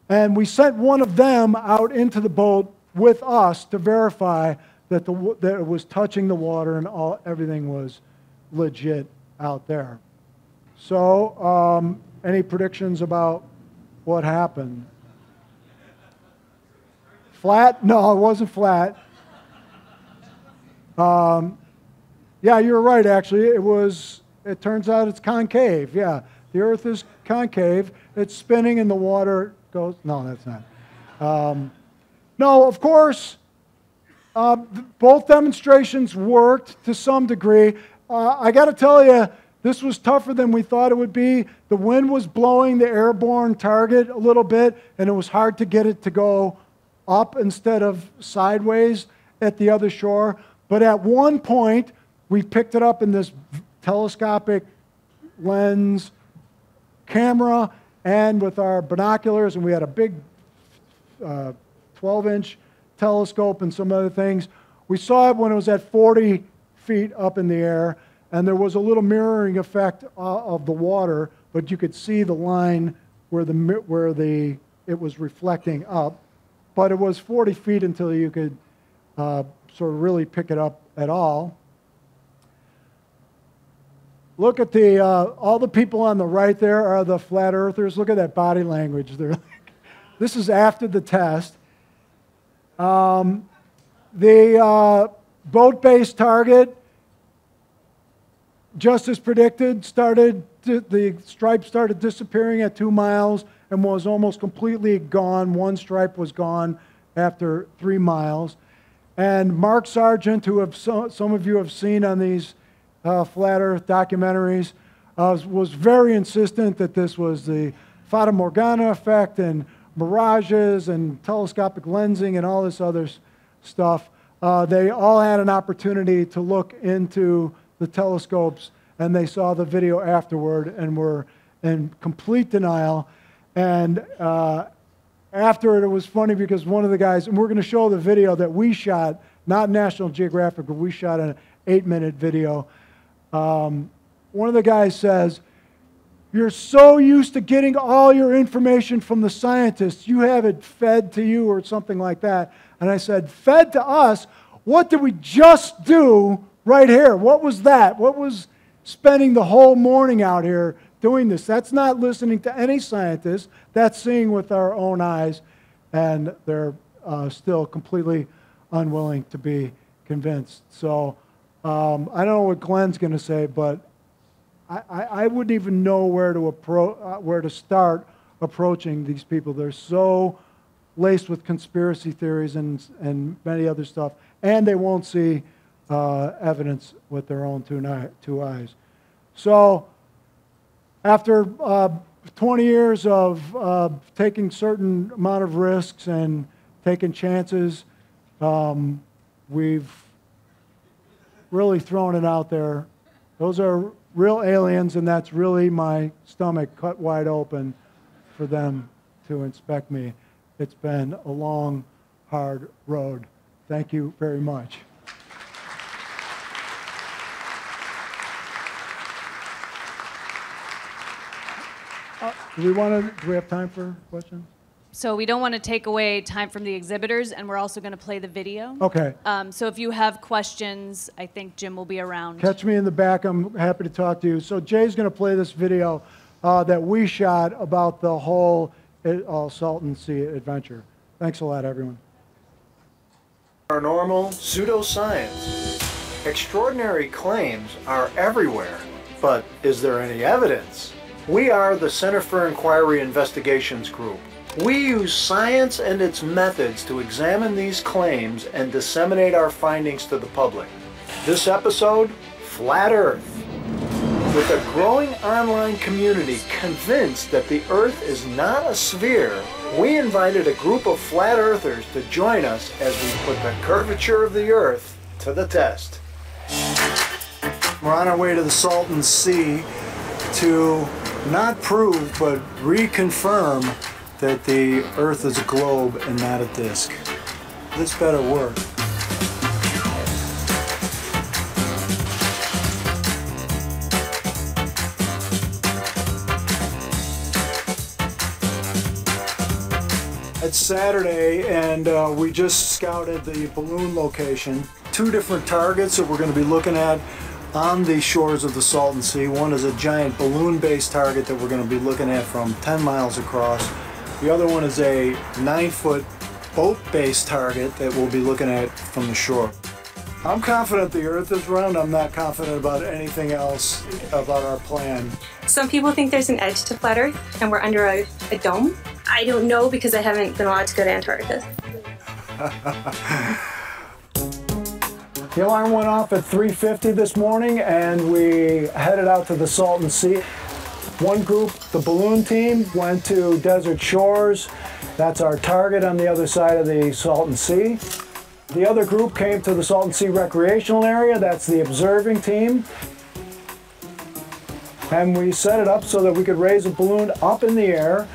And we sent one of them out into the boat with us to verify that it was touching the water and everything was legit out there. So, any predictions about what happened? Flat? No, it wasn't flat. Yeah, you're right, actually. It turns out it's concave. Yeah, the Earth is concave. It's spinning and the water goes. No, that's not. No, of course, both demonstrations worked to some degree. I got to tell you, this was tougher than we thought it would be. The wind was blowing the airborne target a little bit, and it was hard to get it to go up instead of sideways at the other shore. But at one point, we picked it up in this telescopic lens camera and with our binoculars, and we had a big 12-inch telescope and some other things. We saw it when it was at 40 feet up in the air, and there was a little mirroring effect of the water, but you could see the line where it was reflecting up. But it was 40 feet until you could sort of really pick it up at all. Look at all the people on the right there are the flat earthers. Look at that body language. They're like, this is after the test. The boat-based target, just as predicted, the stripe started disappearing at 2 miles and was almost completely gone. One stripe was gone after 3 miles. And Mark Sargent, who some of you have seen on these flat earth documentaries, was very insistent that this was the Fata Morgana effect and mirages and telescopic lensing and all this other stuff. They all had an opportunity to look into the telescopes, and they saw the video afterward and were in complete denial. And after it was funny because one of the guys, and we're going to show the video that we shot, not National Geographic, but we shot an 8-minute video. One of the guys says, "You're so used to getting all your information from the scientists, you have it fed to you," or something like that. And I said, "Fed to us? What did we just do right here? What was that? What was spending the whole morning out here doing this? That's not listening to any scientist. That's seeing with our own eyes." And they're still completely unwilling to be convinced. So I don't know what Glenn's going to say, but I wouldn't even know where to start approaching these people. They're so laced with conspiracy theories and many other stuff, and they won't see evidence with their own two eyes. So after 20 years of taking certain amount of risks and taking chances, we've really thrown it out there. Those are real aliens, and that's really my stomach cut wide open for them to inspect me. It's been a long, hard road. Thank you very much. Do we have time for questions? So we don't want to take away time from the exhibitors, and we're also going to play the video. Okay. So if you have questions, I think Jim will be around. Catch me in the back. I'm happy to talk to you. So Jay's going to play this video that we shot about the whole Salton Sea adventure. Thanks a lot, everyone. Paranormal pseudoscience. Extraordinary claims are everywhere, but is there any evidence? We are the Center for Inquiry Investigations Group. We use science and its methods to examine these claims and disseminate our findings to the public. This episode, Flat Earth. With a growing online community convinced that the Earth is not a sphere, we invited a group of flat earthers to join us as we put the curvature of the Earth to the test. We're on our way to the Salton Sea to not prove but reconfirm that the Earth is a globe and not a disc. This better work. It's Saturday, and we just scouted the balloon location. 2 different targets that we're going to be looking at on the shores of the Salton Sea. One is a giant balloon-based target that we're going to be looking at from 10 miles across. The other one is a 9-foot boat-based target that we'll be looking at from the shore. I'm confident the Earth is round. I'm not confident about anything else about our plan. Some people think there's an edge to flat Earth, and we're under a dome. I don't know because I haven't been allowed to go to Antarctica. The alarm went off at 3:50 this morning, and we headed out to the Salton Sea. One group, the balloon team, went to Desert Shores. That's our target on the other side of the Salton Sea. The other group came to the Salton Sea Recreational Area. That's the observing team. And we set it up so that we could raise a balloon up in the air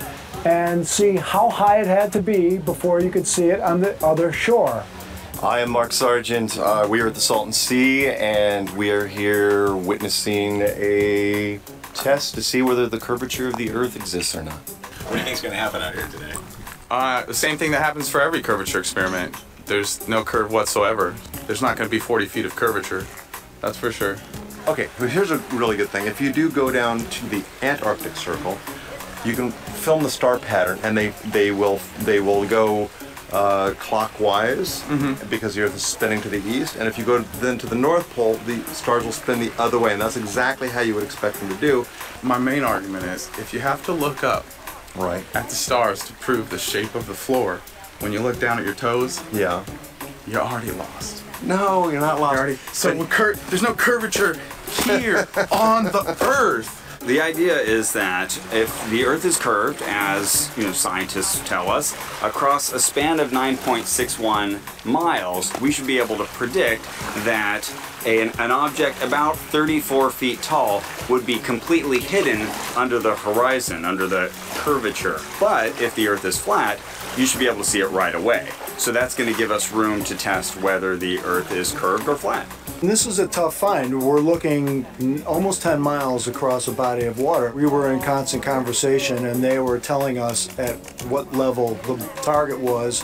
and see how high it had to be before you could see it on the other shore. I am Mark Sargent. We are at the Salton Sea, and we are here witnessing a test to see whether the curvature of the Earth exists or not. What do you think is going to happen out here today? The same thing that happens for every curvature experiment. There's no curve whatsoever. There's not going to be 40 feet of curvature. That's for sure. Okay, but here's a really good thing. If you do go down to the Antarctic Circle, you can film the star pattern, and they will go clockwise because the Earth is spinning to the east. And if you go then to the North Pole, the stars will spin the other way, and that's exactly how you would expect them to do. My main argument is if you have to look up Right. at the stars to prove the shape of the floor, when you look down at your toes, Yeah. you're already lost. No, you're not lost. So there's no curvature here on the Earth. The idea is that if the Earth is curved, as scientists tell us, across a span of 9.61 miles, we should be able to predict that an object about 34 feet tall would be completely hidden under the horizon, under the curvature. But if the Earth is flat, you should be able to see it right away. So that's going to give us room to test whether the Earth is curved or flat. And this is a tough find. We're looking almost 10 miles across a body of water. We were in constant conversation, and they were telling us at what level the target was.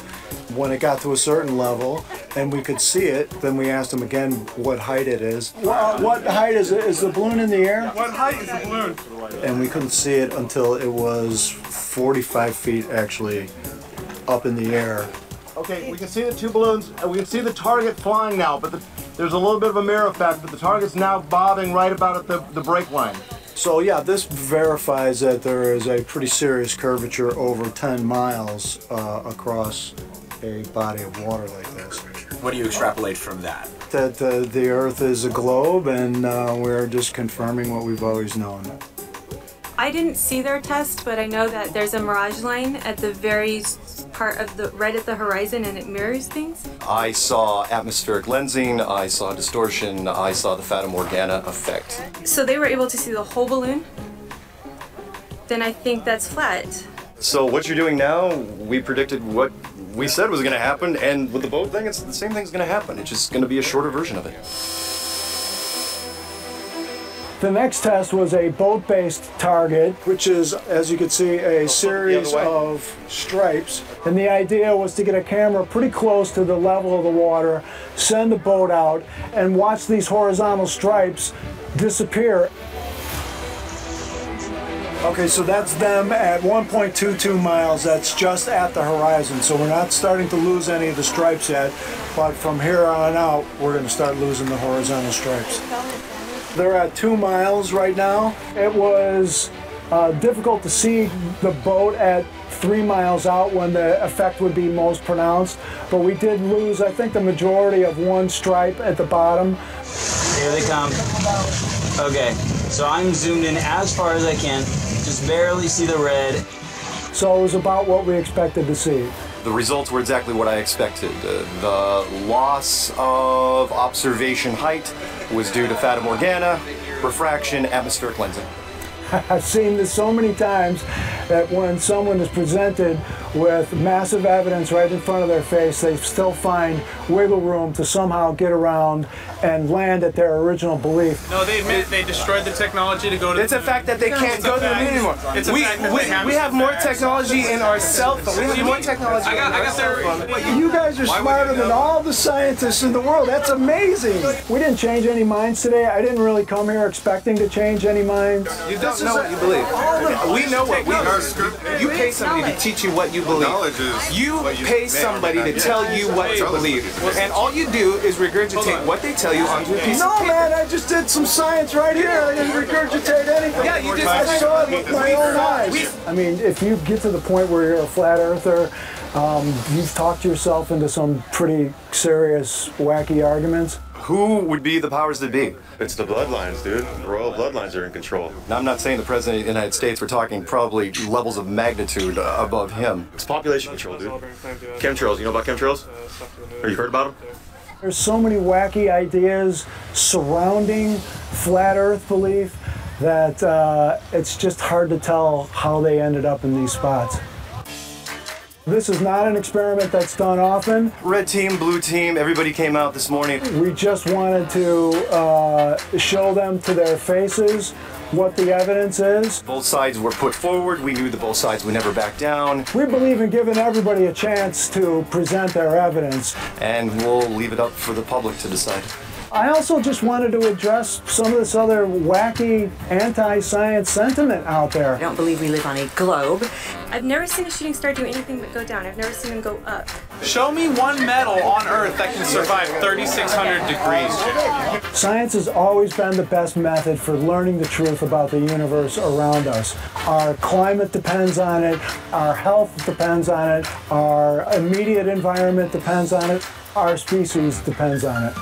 When it got to a certain level and we could see it, then we asked them again what height it is. What height is it? Is the balloon in the air? What height is the balloon? And we couldn't see it until it was 45 feet actually up in the air. Okay, we can see the two balloons, and we can see the target flying now, but there's a little bit of a mirror effect, but the target's now bobbing right about at the break line. So yeah, this verifies that there is a pretty serious curvature over 10 miles across a body of water like this. What do you extrapolate from that? That the Earth is a globe, and we're just confirming what we've always known. I didn't see their test, but I know that there's a mirage line at the very part of right at the horizon, and it mirrors things. I saw atmospheric lensing, I saw distortion, I saw the Fata Morgana effect. So they were able to see the whole balloon? Then I think that's flat. So what you're doing now, we predicted what we said was going to happen, and with the boat thing, it's the same thing's going to happen. It's just going to be a shorter version of it. The next test was a boat-based target, Which is, as you can see, a series of stripes. and the idea was to get a camera pretty close to the level of the water, send the boat out, and watch these horizontal stripes disappear. Okay, so that's them at 1.22 miles. That's just at the horizon. So we're not starting to lose any of the stripes yet, but from here on out, we're going to start losing the horizontal stripes. They're at 2 miles right now. It was difficult to see the boat at 3 miles out when the effect would be most pronounced, but we did lose, I think, the majority of one stripe at the bottom. Here they come. Okay, so I'm zoomed in as far as I can, just barely see the red. So it was about what we expected to see. The results were exactly what I expected. The loss of observation height was due to Fata Morgana, refraction, atmospheric lensing. I've seen this so many times that when someone is presented with massive evidence right in front of their face, they still find wiggle room to somehow get around and land at their original belief. No, they admit they destroyed the technology to go to. It's a fact that they can't go to the moon anymore. It's a fact that we have more technology in our cell phone. We have more technology I got their. You guys are smarter than all the scientists in the world. That's amazing. We didn't change any minds today. I didn't really come here expecting to change any minds. You don't know what you believe. We know what we are. You pay somebody to teach you what you you believe. Knowledge is You what you pay may somebody or may to not tell know. you what to believe. And all you do is regurgitate what they tell you onto a piece of No, paper. man, I just did some science right here. I didn't regurgitate anything. Yeah, you just- I saw it with my own eyes. I mean, if you get to the point where you're a flat earther, you've talked yourself into some pretty serious, wacky arguments. Who would be the powers that be? It's the bloodlines, dude. The royal bloodlines are in control. Now, I'm not saying the President of the United States, we're talking probably levels of magnitude above him. It's population control, dude. Chemtrails, you know about chemtrails? Have you heard about them? There's so many wacky ideas surrounding flat Earth belief that it's just hard to tell how they ended up in these spots. This is not an experiment that's done often. Red team, blue team, everybody came out this morning. We just wanted to show them to their faces what the evidence is. Both sides were put forward. We knew that both sides would never back down. We believe in giving everybody a chance to present their evidence. And we'll leave it up for the public to decide. I also just wanted to address some of this other wacky anti-science sentiment out there. I don't believe we live on a globe. I've never seen a shooting star do anything but go down. I've never seen him go up. Show me one metal on Earth that can survive 3,600 degrees, Jim. Science has always been the best method for learning the truth about the universe around us. Our climate depends on it, our health depends on it, our immediate environment depends on it, our species depends on it.